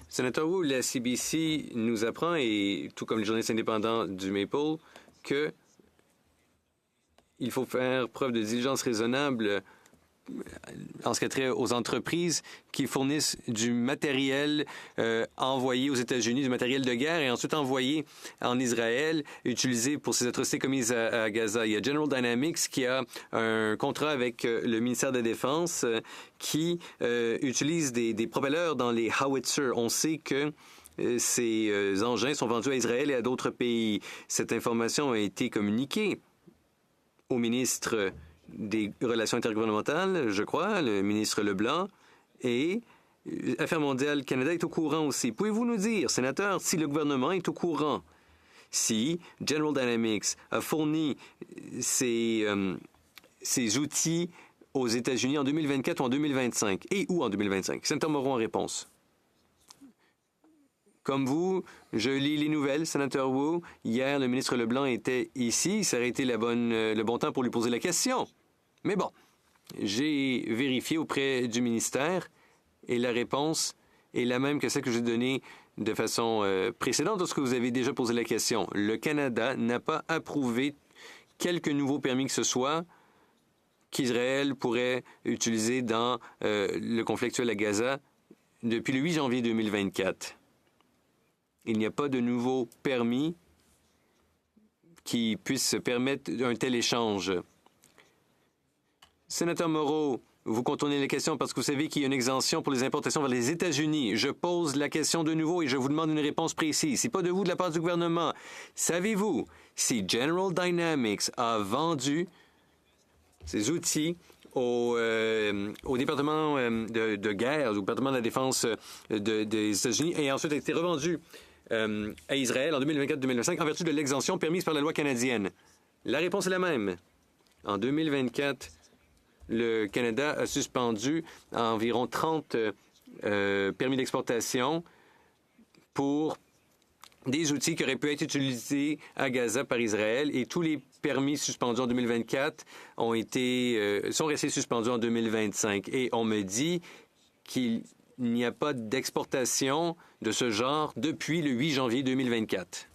Sénateur Wu, la CBC nous apprend, et tout comme les journalistes indépendants du Maple, que il faut faire preuve de diligence raisonnable en ce qui a trait aux entreprises qui fournissent du matériel envoyé aux États-Unis, du matériel de guerre, et ensuite envoyé en Israël, utilisé pour ces atrocités commises à Gaza. Il y a General Dynamics qui a un contrat avec le ministère de la Défense qui utilise des propelleurs dans les howitzers. On sait que ces engins sont vendus à Israël et à d'autres pays. Cette information a été communiquée au ministre des Relations intergouvernementales, je crois, le ministre Leblanc, et Affaires mondiales Canada est au courant aussi. Pouvez-vous nous dire, sénateur, si le gouvernement est au courant, si General Dynamics a fourni ces outils aux États-Unis en 2024 ou en 2025, et où en 2025? Sénateur Moreau en réponse. Comme vous, je lis les nouvelles, sénateur Wu. Hier, le ministre Leblanc était ici. Ça aurait été le bon temps pour lui poser la question. Mais bon, j'ai vérifié auprès du ministère et la réponse est la même que celle que j'ai donnée de façon précédente lorsque vous avez déjà posé la question. Le Canada n'a pas approuvé quelque nouveau permis que ce soit qu'Israël pourrait utiliser dans le conflit actuel à Gaza depuis le 8 janvier 2024. Il n'y a pas de nouveau permis qui puisse permettre un tel échange. Sénateur Moreau, vous contournez la question parce que vous savez qu'il y a une exemption pour les importations vers les États-Unis. Je pose la question de nouveau et je vous demande une réponse précise. Si pas de vous, de la part du gouvernement, savez-vous si General Dynamics a vendu ces outils au département de guerre, au département de la défense des États-Unis et ensuite a été revendu à Israël en 2024-2025 en vertu de l'exemption permise par la loi canadienne? La réponse est la même. En 2024, le Canada a suspendu environ 30 permis d'exportation pour des outils qui auraient pu être utilisés à Gaza par Israël, et tous les permis suspendus en 2024 sont restés suspendus en 2025. Et on me dit qu'il n'y a pas d'exportation de ce genre depuis le 8 janvier 2024.